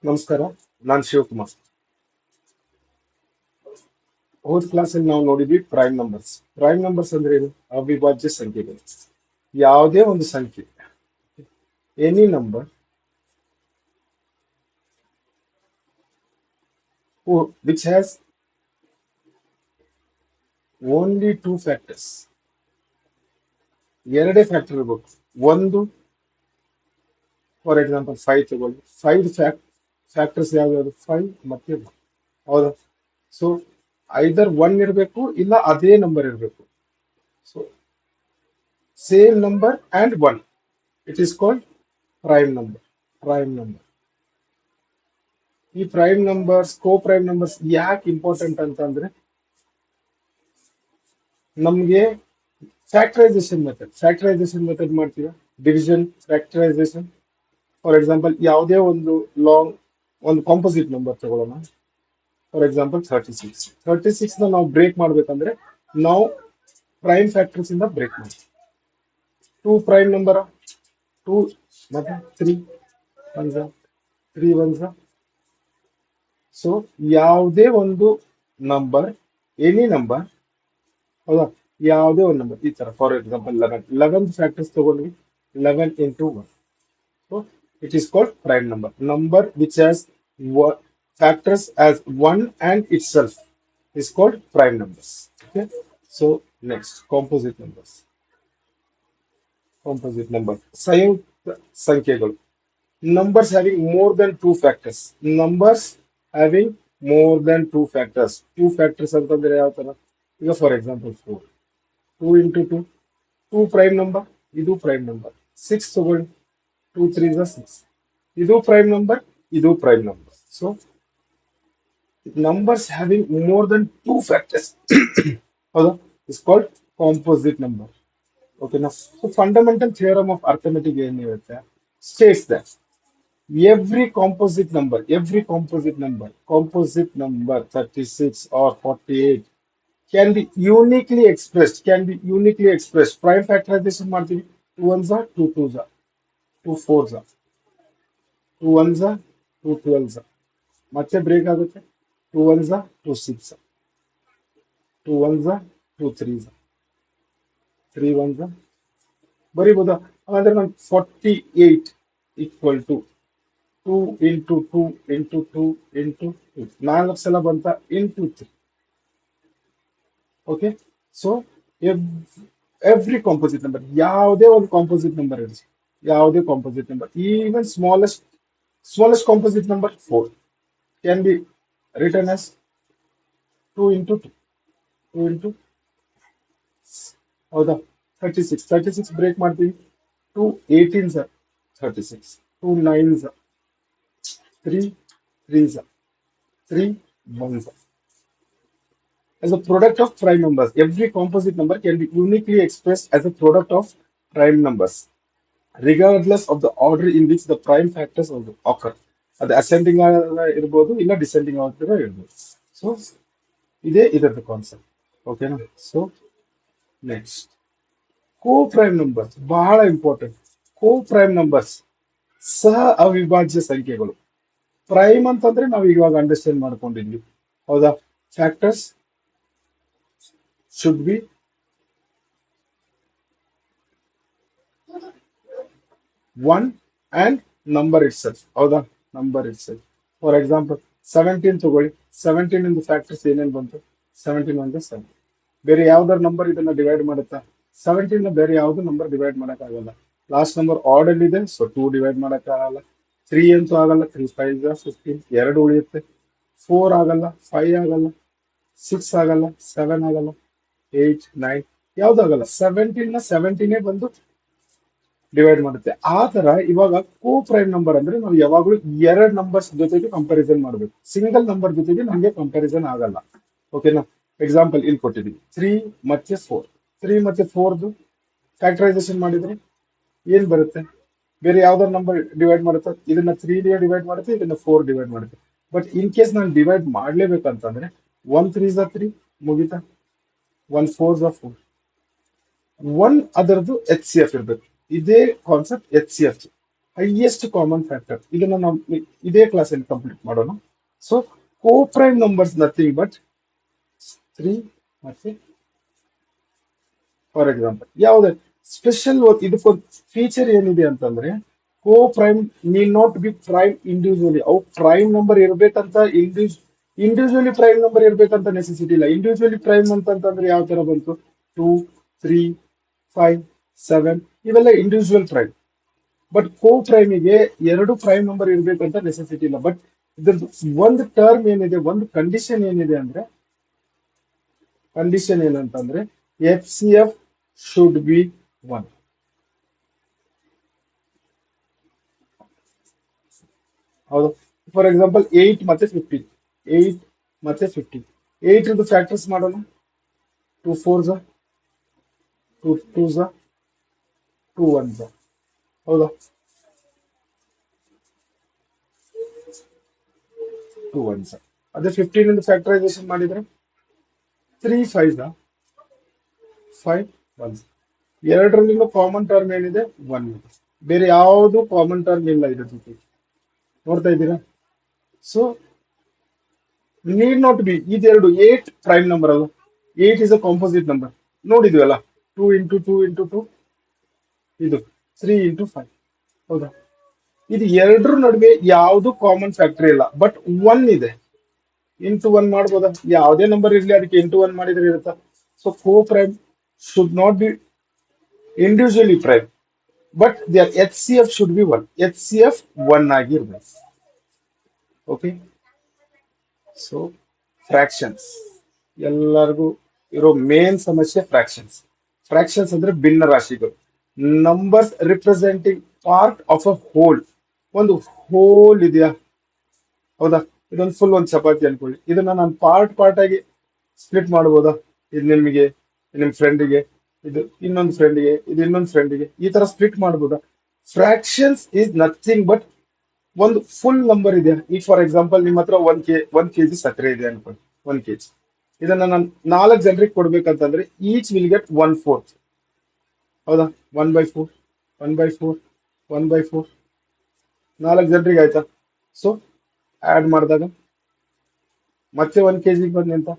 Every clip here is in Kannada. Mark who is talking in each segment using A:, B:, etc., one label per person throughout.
A: ನಮಸ್ಕಾರ. ನಾನು ಶಿವಕುಮಾರ್. ಹೋದ್ ಕ್ಲಾಸಲ್ಲಿ ನಾವು ನೋಡಿದ್ವಿ ಪ್ರೈಮ್ ನಂಬರ್ಸ್. ಪ್ರೈಮ್ ನಂಬರ್ಸ್ ಅಂದ್ರೆ ಏನು? ಅವಿಭಾಜ್ಯ ಸಂಖ್ಯೆಗಳು. ಯಾವುದೇ ಒಂದು ಸಂಖ್ಯೆ, any number which has only two factors. ಎರಡೇ ಫ್ಯಾಕ್ಟರ್ ಇರ್ಬೇಕು. ಒಂದು, ಫಾರ್ ಎಕ್ಸಾಂಪಲ್ 5 ತಗೊಳ್ಳಿ. 5 ಫ್ಯಾಕ್ಟರ್ಸ್ ಯಾವ್ಯಾವುದು? 5 ಮತ್ತೆ 1. ಹೌದಾ? ಸೊ ಐದರ್ 1 ಇರಬೇಕು, ಇಲ್ಲ ಅದೇ ನಂಬರ್ ಇರಬೇಕು. So same number and 1, it is called prime number. Prime number. ಈ ಪ್ರೈಮ್ ನಂಬರ್ಸ್, ಕೋ ಪ್ರೈಮ್ ನಂಬರ್ಸ್ ಯಾಕೆ ಇಂಪಾರ್ಟೆಂಟ್ ಅಂತಂದ್ರೆ, ನಮ್ಗೆ ಫ್ಯಾಕ್ಟರೈಸೇಷನ್ ಮೆಥಡ್ ಮಾಡ್ತೀವಿ. Division, factorisation. ಫಾರ್ ಎಕ್ಸಾಂಪಲ್, ಯಾವುದೇ ಒಂದು ಲಾಂಗ್ ಒಂದು ಕಾಂಪೋಸಿಟ್ ನಂಬರ್ ತಗೊಳ್ಳೋಣ. For example 36. 36ನ ನಾವು ಬ್ರೇಕ್ ಮಾಡ್ಬೇಕಂದ್ರೆ ನಾವು ಪ್ರೈಮ್ ಫ್ಯಾಕ್ಟರ್ಸ್ ಇಂದ ಬ್ರೇಕ್ ಮಾಡ್ತೀವಿ. ಟೂ ಪ್ರೈಮ್ ನಂಬರ್, ಟೂ ಮತ್ತೆ three once, three once. So ಯಾವುದೇ ಒಂದು ನಂಬರ್, ಎನಿ ನಂಬರ್, ಹೌದಾ, ಯಾವುದೇ ಒಂದು ನಂಬರ್ ಈ ತರ. ಫಾರ್ ಎಕ್ಸಾಂಪಲ್ 11 ಫ್ಯಾಕ್ಟರ್ಸ್ ತಗೊಂಡ್ವಿ. 11 into 1. So it is called prime number. Number which has factors as 1 and itself is called prime numbers. Okay. So next, composite number ಸಂಯುಕ್ತ ಸಂಖ್ಯೆಗಳು. Numbers having more than two factors. Numbers having more than two factors. Two factors ಅಂತಂದ್ರೆ ಯಾವ ತರ? ಈಗ for example 4. 2 into 2, two prime number, ಇದು ಪ್ರೈಮ್ ನಂಬರ್. 6 ತಗೊಳ್ಳಿ. 2 3 6. ಇದು ಪ್ರೈಮ್ ನಂಬರ್, ಇದು prime number. So numbers having more than two factors, ಹೌದಾ, is called composite number. Okay, now so fundamental theorem of arithmetic ಏನ್ ಹೇಳುತ್ತೆ? States that composite number 36 or 48 can be uniquely expressed. Prime factorization ಮಾಡ್ತೀವಿ. 2 ones are 2 twos are 2 fours are 2 ones are 2 12s are. ಮತ್ತೆ ಬ್ರೇಕ್ ಆಗುತ್ತೆ. 2 ones are 2 6 are 2 ones are 2 threes are 3 ones are. ಬರೀಬಹುದಾ? ಹಾಗಾದ್ರೆ ನಾನು 48 equal to 2 into 2 into 2 into 2, 4 ಸಲ ಬಂತ into 3. Okay. So every composite number, ಯಾವುದೇ ಒಂದು ಕಾಂಪೋಸಿಟ್ ನಂಬರ್ ಇರಲಿ, ಯಾವುದೇ composite number, even smallest composite number 4 can be written as 2 into 2, 2 into, ಹೌದಾ? 36 ಬ್ರೇಕ್ ಮಾಡ್ತೀವಿ. 2 18s are 36, 2 9s are 3 3s are 3 1s are. As a product of prime numbers, every composite number can be uniquely expressed as a product of prime numbers, regardless of the order in which the prime factors occur. ಅದು ಅಸೆಂಡಿಂಗ್ ಇರ್ಬೋದು, ಇಲ್ಲ ಡಿಸೆಂಡಿಂಗ್ ಆಗ್ತಿರೋ ಇರ್ಬೋದು. ಸೊ ಇದೇ ಇದರದ್ದು ಕಾನ್ಸೆಪ್ಟ್. ಓಕೆನಾ? ಸೊ ನೆಕ್ಸ್ಟ್, ಕೋ ಪ್ರೈಮ್ ನಂಬರ್ಸ್ ಬಹಳ ಇಂಪಾರ್ಟೆಂಟ್. ಕೋ ಪ್ರೈಮ್ ನಂಬರ್ಸ್ ಸಹ ಅವಿಭಾಜ್ಯ ಸಂಖ್ಯೆಗಳು. ಪ್ರೈಮ್ ಅಂತಂದ್ರೆ ನಾವು ಇವಾಗ ಅಂಡರ್ಸ್ಟ್ಯಾಂಡ್ ಮಾಡ್ಕೊಂಡಿದ್ವಿ, ಹೌದಾ? Factors should be one and number itself, ಹೌದಾ? Number itself. For example 17 ತಗೊಳ್ಳಿ. 17 ಇಂದ ಫ್ಯಾಕ್ಟರ್ಸ್ ಏನೇನು ಬಂತು? 17 ಒಂದು 7. ಬೇರೆ ಯಾವ್ದಾದ್ರು ನಂಬರ್ ಇದನ್ನ ಡಿವೈಡ್ ಮಾಡುತ್ತಾ? 17 ನ ಬೇರೆ ಯಾವ್ದು ನಂಬರ್ ಡಿವೈಡ್ ಮಾಡಕ್ ಆಗಲ್ಲ. ಲಾಸ್ಟ್ ನಂಬರ್ ಆಡ್ ಅಲ್ಲಿ ಇದೆ, ಸೊ 2 ಡಿವೈಡ್ ಮಾಡಕ್ ಆಗಲ್ಲ. 3 ಅಂತೂ ಆಗಲ್ಲ. 3 5 15, 2 ಉಳಿಯುತ್ತೆ. 4 ಆಗಲ್ಲ, 5 ಆಗಲ್ಲ, 6 ಆಗಲ್ಲ, 7 ಆಗಲ್ಲ, 8 9 ಯಾವ್ದು ಆಗಲ್ಲ. 17 ನ 17 ಬಂದು ಡಿವೈಡ್ ಮಾಡುತ್ತೆ. ಆ ತರ ಇವಾಗ ಕೋ ಪ್ರೈಮ್ ನಂಬರ್ ಅಂದ್ರೆ ನಾವು ಯಾವಾಗಲೂ ಎರಡ್ ನಂಬರ್ಸ್ ಜೊತೆಗೆ ಕಂಪ್ಯಾರಿಸನ್ ಮಾಡಬೇಕು. ಸಿಂಗಲ್ ನಂಬರ್ ಜೊತೆಗೆ ನಮಗೆ ಕಂಪ್ಯಾರಿಸನ್ ಆಗಲ್ಲ. ಓಕೆನಾ? ಎಕ್ಸಾಂಪಲ್ ಇಲ್ಲಿ ಕೊಟ್ಟಿದ್ದೀವಿ. 3 ಮತ್ತೆ 4. 3 ಮತ್ತೆ 4 ಫ್ಯಾಕ್ಟರೈಸೇಷನ್ ಮಾಡಿದ್ರೆ ಏನ್ ಬರುತ್ತೆ? ಬೇರೆ ಯಾವ್ದಾದ್ರು ನಂಬರ್ ಡಿವೈಡ್ ಮಾಡುತ್ತೆ? ಇದನ್ನ 3 ಡಿವೈಡ್ ಮಾಡುತ್ತೆ, ಇದನ್ನ 4 ಡಿವೈಡ್ ಮಾಡುತ್ತೆ. ಬಟ್ ಇನ್ ಕೇಸ್ ನಾನು ಡಿವೈಡ್ ಮಾಡ್ಲೇಬೇಕಂತಂದ್ರೆ 1 3 3 ಮುಗಿತಾ, 1 4 4, 1 ಅದರದ್ದು HCF ಇರ್ಬೇಕು. ಇದೇ concept HCF. Highest common factor. ಇದನ್ನ ನಾವು ಇದೇ ಕ್ಲಾಸಲ್ಲಿ ಕಂಪ್ಲೀಟ್ ಮಾಡೋಣ. So coprime numbers nothing but 3 ಮತ್ತೆ ಫಾರ್ ಎಕ್ಸಾಂಪಲ್ ಯಾವುದೇ ಸ್ಪೆಷಲ್ ಇದಕ್ಕೊಂದು ಫೀಚರ್ ಏನಿದೆ ಅಂತಂದ್ರೆ coprime need not be prime individually. ಅವು ಪ್ರೈಮ್ ನಂಬರ್ ಇರ್ಬೇಕಂತ ಇಂಡಿವಿಜುವಲಿ ಪ್ರೈಮ್ ನಂಬರ್ ಇರ್ಬೇಕಂತ ನೆಸೆಸಿಟಿ ಇಲ್ಲ. ಇಂಡಿವಿಜುವಲಿ ಪ್ರೈಮ್ ಅಂತಂದ್ರೆ ಯಾವ ತರ ಬಂತು? 2, 3, 5, 7 ಇವೆಲ್ಲ ಇಂಡಿವಿಜುವಲ್ ಪ್ರೈಮ್. ಬಟ್ ಕೋ ಪ್ರೈಮಿಗೆ ಎರಡು ಪ್ರೈಮ್ ನಂಬರ್ ಇರ್ಬೇಕಂತ ನೆಸೆಸಿಟಿ ಇಲ್ಲ. ಬಟ್ ಇದ್ರದ್ದು ಒಂದು ಟರ್ಮ್ ಏನಿದೆ, ಒಂದು ಕಂಡೀಷನ್ ಏನಿದೆ ಅಂದ್ರೆ, ಕಂಡೀಷನ್ ಏನಂತಂದ್ರೆ F C F should be 1. ಹೌದು. ಫಾರ್ ಎಕ್ಸಾಂಪಲ್ 8 ಮತ್ತೆ 15, 8 ಮತ್ತೆ 15, 8 ಫ್ಯಾಕ್ಟರ್ಸ್ ಮಾಡೋಣ. 2 4s, 2 2s, 2 1s. ಹೌದಾ? 2 1s. ಅದೇ 15 ಫ್ಯಾಕ್ಟರೈಸೇಷನ್ ಮಾಡಿದ್ರೆ 3 5s, 5 1s. ಎರಡರಲ್ಲಿನ ಕಾಮನ್ ಟರ್ಮ್ ಏನಿದೆ? 1. ಬೇರೆ ಯಾವುದು ಕಾಮನ್ ಟರ್ಮ್ ಇಲ್ಲ ಇದ್ರ ಜೊತೆ. ನೋಡ್ತಾ ಇದ್ದೀರಾ? ಸೊ ನೀಡ್ ನಾಟ್ ಬಿ ಇದೆರಡು 8 ಪ್ರೈಮ್ ನಂಬರ್ ಅಲ್ಲ. 8 ಇಸ್ ಅ ಕಾಂಪೋಸಿಟ್ ನಂಬರ್. ನೋಡಿದ್ವಲ್ಲ, 2 ಇಂಟು 2 ಇಂಟು 2, ಇದು 3 ಇಂಟು 5. ಹೌದಾ? ಇದು ಎರಡರ ನಡುವೆ ಯಾವುದು ಕಾಮನ್ ಫ್ಯಾಕ್ಟರ್ ಇಲ್ಲ. ಬಟ್ 1 ಇದೆ. ಇಂಟು 1 ಮಾಡ್ಬೋದಾ? ಯಾವುದೇ ನಂಬರ್ ಇರ್ಲಿ ಅದಕ್ಕೆ ಇಂಟು 1 ಮಾಡಿದ್ರೆ ಇರುತ್ತಾ? So coprime should not be individually prime, but their H C F should be 1. H C F 1 ಆಗಿರ್ಬೇಕು. ಓಕೆ. ಸೊ ಫ್ರಾಕ್ಷನ್ಸ್ ಎಲ್ಲರಿಗೂ ಇರೋ ಮೇನ್ ಸಮಸ್ಯೆ ಫ್ರಾಕ್ಷನ್ಸ್. ಫ್ರಾಕ್ಷನ್ಸ್ ಅಂದ್ರೆ ಭಿನ್ನ ರಾಶಿಗಳು. Numbers representing part of a whole. ಒಂದು ಹೋಲ್ ಇದೆಯಾ? ಹೌದಾ? ಇದೊಂದು ಫುಲ್ ಒಂದು ಚಪಾತಿ ಅನ್ಕೊಳ್ಳಿ. ಇದನ್ನ ನಾನು ಪಾರ್ಟ್ ಪಾರ್ಟ್ ಆಗಿ ಸ್ಪ್ಲಿಟ್ ಮಾಡ್ಬೋದಾ? ಇದು ನಿಮಗೆ, ನಿಮ್ ಫ್ರೆಂಡಿಗೆ, ಇದು ಇನ್ನೊಂದು ಫ್ರೆಂಡಿಗೆ, ಇದು ಇನ್ನೊಂದು ಫ್ರೆಂಡಿಗೆ, ಈ ತರ ಸ್ಪ್ಲಿಟ್ ಮಾಡ್ಬೋದಾ? ಫ್ರಾಕ್ಷನ್ಸ್ ಈಸ್ ನಥಿಂಗ್ ಬಟ್ ಒಂದು ಫುಲ್ ನಂಬರ್ ಇದೆ. ಈಗ ಫಾರ್ ಎಕ್ಸಾಂಪಲ್ ನಿಮ್ಮ ಹತ್ರ 1 kg ಸಕ್ಕರೆ ಇದೆ ಅನ್ಕೊಳ್ಳಿ. 1 kg ಇದನ್ನ ನಾನು 4 ಜನರಿಗೆ ಕೊಡ್ಬೇಕಂತಂದ್ರೆ ಈಚ್ ವಿಲ್ ಗೆಟ್ 1/4. ಹೌದಾ? 1/4, 1/4, 1/4, 4 ಜನರಿಗೆ ಆಯ್ತಾ? ಸೊ ಆಡ್ ಮಾಡಿದಾಗ ಮತ್ತೆ 1 kg ಬಂದ ಅಂತ.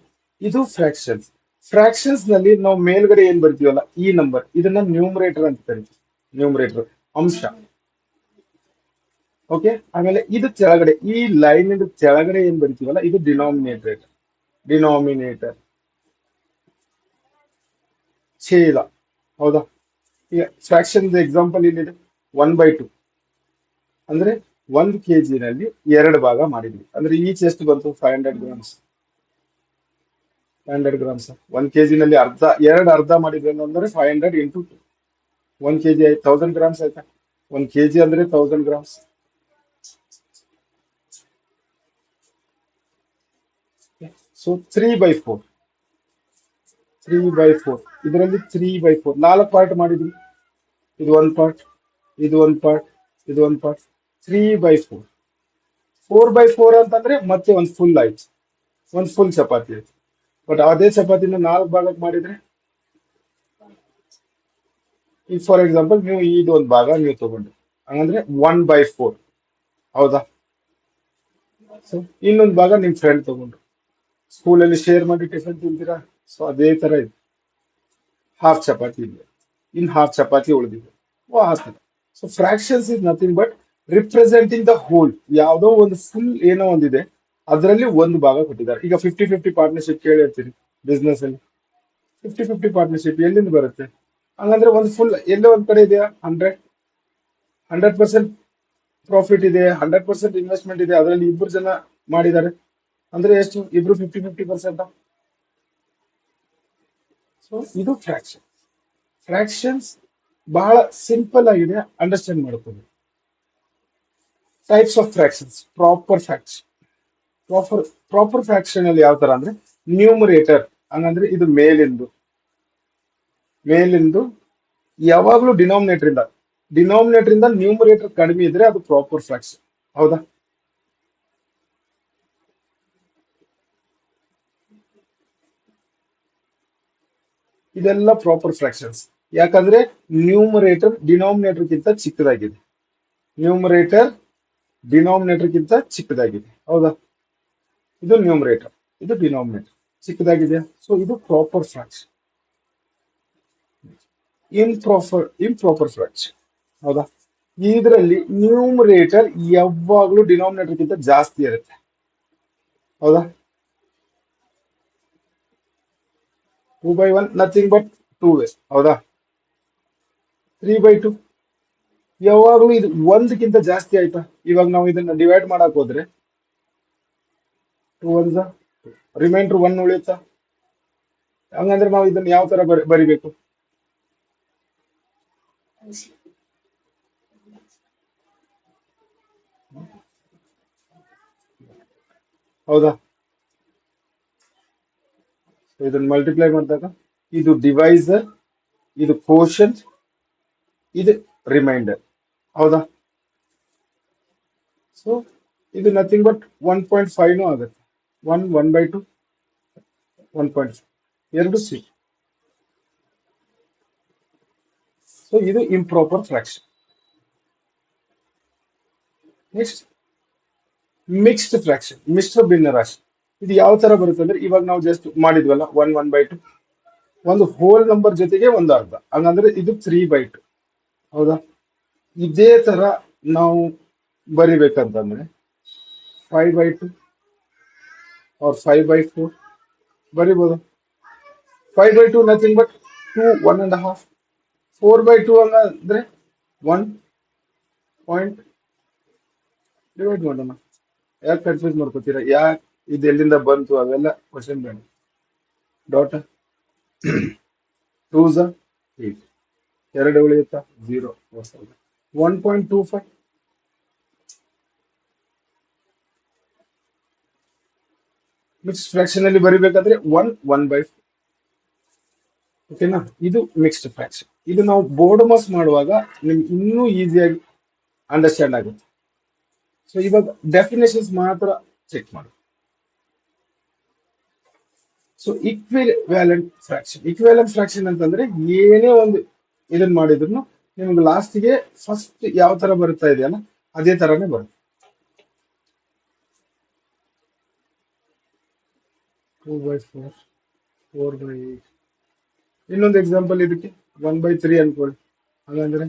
A: ಇದು ಫ್ರಾಕ್ಷನ್ಸ್. ಫ್ರಾಕ್ಷನ್ಸ್ ನಲ್ಲಿ ನಾವು ಮೇಲ್ಗಡೆ ಏನ್ ಬರ್ತೀವಲ್ಲ ಈ ನಂಬರ್, ಇದನ್ನ ನ್ಯೂಮರೇಟರ್ ಅಂತ ಕರಿತೀವಿ. ನ್ಯೂಮರೇಟರ್ ಅಂಶ. ಓಕೆ. ಆಮೇಲೆ ಇದು ಕೆಳಗಡೆ ಈ ಲೈನ್ ಕೆಳಗಡೆ ಏನ್ ಬರಿತೀವಲ್ಲ ಇದು ಡಿನಾಮಿನೇಟರ್. ಡಿನಾಮಿನೇಟರ್ ಛೇದ. ಹೌದಾ? ಈಗ ಫ್ರಾಕ್ಷನ್ ಎಕ್ಸಾಂಪಲ್ ಏನಿದೆ? 1/2 ಅಂದ್ರೆ 1 kg ನಲ್ಲಿ 2 ಭಾಗ ಮಾಡಿದ್ವಿ ಅಂದ್ರೆ ಈಚ್ ಎಷ್ಟು ಬಂತು? 500 ಗ್ರಾಮ್ಸ್. 500 ಗ್ರಾಮ್ಸ್ 1 kg ನಲ್ಲಿ ಅರ್ಧ ಮಾಡಿದ್ವಿ ಅಂದ್ರೆ 500 ಇಂಟು 1 kg ಆಯ್ತು 1000 ಗ್ರಾಮ್ಸ್ ಆಯ್ತಾ? 1 kg ಅಂದ್ರೆ 1000 ಗ್ರಾಮ್ಸ್. ಸೊ 3/4, 3/4 ಇದರಲ್ಲಿ 3/4 4 ಪಾರ್ಟ್ ಮಾಡಿದ್ವಿ. ಇದು ಒಂದು ಪಾರ್ಟ್, ಇದು ಒಂದು ಪಾರ್ಟ್, ಇದು ಒಂದು ಪಾರ್ಟ್. 3/4, 4/4 ಅಂತಂದ್ರೆ ಮತ್ತೆ ಒಂದು ಫುಲ್ ಆಯ್ತು, ಒಂದು ಫುಲ್ ಚಪಾತಿ ಆಯ್ತು. ಬಟ್ ಅದೇ ಚಪಾತಿನ 4 ಭಾಗಕ್ಕೆ ಮಾಡಿದ್ರೆ, ಈಗ ಫಾರ್ ಎಕ್ಸಾಂಪಲ್ ನೀವು ಇದು ಒಂದು ಭಾಗ ನೀವು ತಗೊಂಡ್ರಿ, ಹಂಗಂದ್ರೆ 1/4. ಹೌದಾ? ಸೊ ಇನ್ನೊಂದು ಭಾಗ ನಿಮ್ ಫ್ರೆಂಡ್ ತಗೊಂಡ್ರು. ಸ್ಕೂಲಲ್ಲಿ ಶೇರ್ ಮಾಡಿ ಟಿಫನ್ ತಿಂತೀರಾ? ಸೊ ಅದೇ ತರ ಇದೆ. ಹಾಫ್ ಚಪಾತಿ ಇದೆ, ಇನ್ ಹಾಫ್ ಚಪಾತಿ ಉಳಿದಿದೆ. So fractions is nothing but representing the whole. ಯಾವುದೋ ಒಂದು ಫುಲ್ ಏನೋ ಒಂದಿದೆ, ಅದರಲ್ಲಿ ಒಂದು ಭಾಗ ಕೊಟ್ಟಿದ್ದಾರೆ. ಈಗ 50-50 ಪಾರ್ಟ್ನರ್ಶಿಪ್ ಕೇಳಿರ್ತೀರಿ ಬಿಸ್ನೆಸ್ ಅಲ್ಲಿ. 50-50 ಪಾರ್ಟ್ನರ್ಶಿಪ್ ಎಲ್ಲಿಂದ ಬರುತ್ತೆ? ಹಂಗಂದ್ರೆ ಒಂದು ಫುಲ್ ಎಲ್ಲೋ ಒಂದ್ ಕಡೆ ಇದೆಯಾ? 100% ಪ್ರಾಫಿಟ್ ಇದೆ, 100% ಇನ್ವೆಸ್ಟ್ಮೆಂಟ್ ಇದೆ, ಅದರಲ್ಲಿ ಇಬ್ಬರು ಜನ ಮಾಡಿದ್ದಾರೆ ಅಂದ್ರೆ ಎಷ್ಟು? ಇಬ್ರು 50-50%. ಸೊ ಇದು ಫ್ರಾಕ್ಷನ್. ಫ್ರಾಕ್ಷನ್ಸ್ ಬಹಳ ಸಿಂಪಲ್ ಆಗಿದೆ, ಅಂಡರ್ಸ್ಟ್ಯಾಂಡ್ ಮಾಡ್ಕೊಳ್ಳಿ. Types of fractions. Proper fraction ಅಲ್ಲಿ ಯಾವ ತರ ಅಂದ್ರೆ ನ್ಯೂಮರೇಟರ್. ಹಂಗಂದ್ರೆ ಇದು ಮೇಲಿಂದು ಯಾವಾಗ್ಲೂ ಡಿನಾಮಿನೇಟರ್ ಇಂದ ನ್ಯೂಮರೇಟರ್ ಕಡಿಮೆ ಇದ್ರೆ ಅದು ಪ್ರಾಪರ್ ಫ್ರಾಕ್ಷನ್. ಹೌದಾ? ಇದೆಲ್ಲ ಪ್ರಾಪರ್ ಫ್ರಾಕ್ಷನ್ಸ್. ಯಾಕಂದ್ರೆ ನ್ಯೂಮರೇಟರ್ ಡಿನಾಮಿನೇಟರ್ ಗಿಂತ ಚಿಕ್ಕದಾಗಿದೆ. ನ್ಯೂಮರೇಟರ್ ಡಿನಾಮಿನೇಟರ್ಗಿಂತ ಚಿಕ್ಕದಾಗಿದೆ, ಹೌದಾ? ಇದು ನ್ಯೂಮರೇಟರ್, ಇದು ಡಿನಾಮಿನೇಟರ್ ಚಿಕ್ಕದಾಗಿದೆ. ಸೊ ಇದು ಪ್ರಾಪರ್ ಫ್ರಾಕ್ಷನ್. ಇಂಪ್ರಾಪರ್ ಫ್ರಾಕ್ಷನ್, ಹೌದಾ? ಇದರಲ್ಲಿ ನ್ಯೂಮರೇಟರ್ ಯಾವಾಗಲೂ ಡಿನಾಮಿನೇಟರ್ಗಿಂತ ಜಾಸ್ತಿ ಇರುತ್ತೆ, ಹೌದಾ? 2/1 ನಥಿಂಗ್ ಬಟ್ 2 ಹೌದಾ? 3/2 ಯಾವಾಗಲೂ ಇದು ಒಂದಕ್ಕಿಂತ ಜಾಸ್ತಿ ಆಯ್ತಾ? ಇವಾಗ ನಾವು ಇದನ್ನ ಡಿವೈಡ್ ಮಾಡಕ್ ಹೋದ್ರೆ 2 1 ರಿಮೈಂಡರ್ 1 ಉಳಿಯುತ್ತಾ? ಹಂಗಂದ್ರೆ ನಾವು ಇದನ್ನ ಯಾವ ತರ ಬರಿಬೇಕು? ಹೌದಾ? ಇದನ್ನ ಮಲ್ಟಿಪ್ಲೈ ಮಾಡಿದಾಗ ಇದು ಡಿವೈಸರ್, ಇದು ಕೋಶನ್, ಇದು ರಿಮೈಂಡರ್, ಹೌದಾ? ಸೊ ಇದು ನಥಿಂಗ್ ಬಟ್ 1.5 ಆಗುತ್ತೆ. 1/2 1.5 ಎರಡು ಸಿ. ಸೊ ಇದು improper fraction. Next mixed fraction, ಮಿಶ್ರ ಭಿನ್ನರಾಶಿ. ಇದು ಯಾವ ತರ ಬರುತ್ತೆ ಅಂದ್ರೆ, ಇವಾಗ ನಾವು ಜಸ್ಟ್ ಮಾಡಿದ್ವಲ್ಲ 1/2, ಒಂದು ಹೋಲ್ ನಂಬರ್ ಜೊತೆಗೆ ಒಂದು ಅರ್ಧ, ಹಂಗಂದ್ರೆ ಇದು 3/2, ಹೌದಾ? ಇದೇ ತರ ನಾವು ಬರಿಬೇಕಂತಂದ್ರೆ 5/2 or 5/4 ಬರಿಬೋದು. 5/2 ನಥಿಂಗ್ ಬಟ್ 2 1.5. 4/2 ಅಂದ್ರೆ 1 ಪಾಯಿಂಟ್. ಡಿವೈಡ್ ಮಾಡೋಣ. ಯಾಕೆ ಕನ್ಫ್ಯೂಸ್ ಮಾಡ್ಕೋತೀರಾ? ಯಾಕೆ ಇದು ಎಲ್ಲಿಂದ ಬಂತು ಅವೆಲ್ಲ ಕ್ವಶನ್ ಬೇಡ. ಡಾಟ್ 2 8, ಎರಡು ಉಳಿಯುತ್ತಾ? 0. 1.25. ಮಿಕ್ಸ್ಡ್ ಫ್ರಾಕ್ಷನ್ ಅಲ್ಲಿ ಬರಿಬೇಕಾದ್ರೆ 1/4. ಓಕೆನಾ? ಇದು ಮಿಕ್ಸ್ಡ್ ಫ್ರಾಕ್ಷನ್. ಇದು ನಾವು ಬೋರ್ಡ್ ಮಾಸ್ ಮಾಡುವಾಗ ನಿಮ್ಗೆ ಇನ್ನೂ ಈಸಿಯಾಗಿ ಅಂಡರ್ಸ್ಟ್ಯಾಂಡ್ ಆಗುತ್ತೆ. ಸೊ ಇವಾಗ ಡೆಫಿನೇಷನ್ಸ್ ಮಾತ್ರ ಚೆಕ್ ಮಾಡಿ. So equivalent fraction. Equivalent fraction ಅಂತಂದ್ರೆ ಏನೇ ಒಂದು ಇದನ್ನ ಮಾಡಿದ್ರು ನಿಮ್ಗೆ ಲಾಸ್ಟ್ಗೆ ಫಸ್ಟ್ ಯಾವ ತರ ಬರುತ್ತಾ ಇದೆಯಲ್ಲ ಅದೇ ತರಾನೇ ಬರುತ್ತೆ. 2/4, 4/8. ಇನ್ನೊಂದು ಎಕ್ಸಾಂಪಲ್ ಇದಕ್ಕೆ 1/3 ಅನ್ಕೊಳ್ಳಿ. ಹಾಗಂದ್ರೆ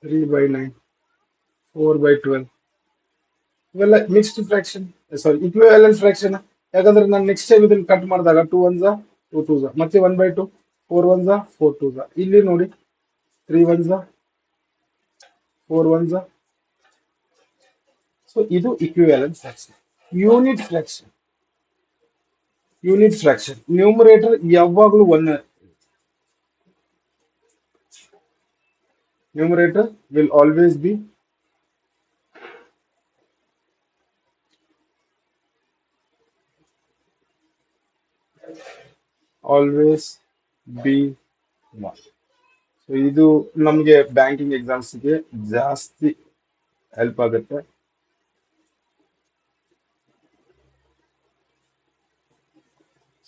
A: 3/9, 4/12. ಇವೆಲ್ಲ ಮಿಕ್ಸ್ಡ್ ಫ್ರಾಕ್ಷನ್, ಸಾರಿ ಇಕ್ವಿವ್ಯಾಲೆಂಟ್ ಫ್ರಾಕ್ಷನ್. ಯಾಕಂದ್ರೆ ನಾನು ನೆಕ್ಸ್ಟ್ ಟೈಮ್ ಇದನ್ನ ಕಟ್ ಮಾಡಿದಾಗ 2 1 2 2 ಮತ್ತೆ 1/2, 4 1 4 2. ಇಲ್ಲಿ ನೋಡಿ 3 1 4 1. ಸೊ ಇದು equivalent fraction. Unit fraction. Unit fraction numerator ಯಾವಾಗಲೂ 1. Numerator will always B always B 1. So ಇದು ನಮಗೆ ಬ್ಯಾಂಕಿಂಗ್ ಎಕ್ಸಾಮ್ಸ್ಗೆ ಜಾಸ್ತಿ ಹೆಲ್ಪ್ ಆಗುತ್ತೆ.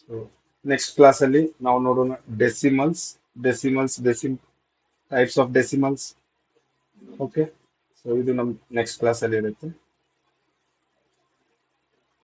A: ಸೊ ನೆಕ್ಸ್ಟ್ ಕ್ಲಾಸ್ ಅಲ್ಲಿ ನಾವು ನೋಡೋಣ decimals, types of decimals. Okay, so ಇದು ನಮ್ ನೆಕ್ಸ್ಟ್ ಕ್ಲಾಸ್ ಅಲ್ಲಿ ಇರುತ್ತೆ.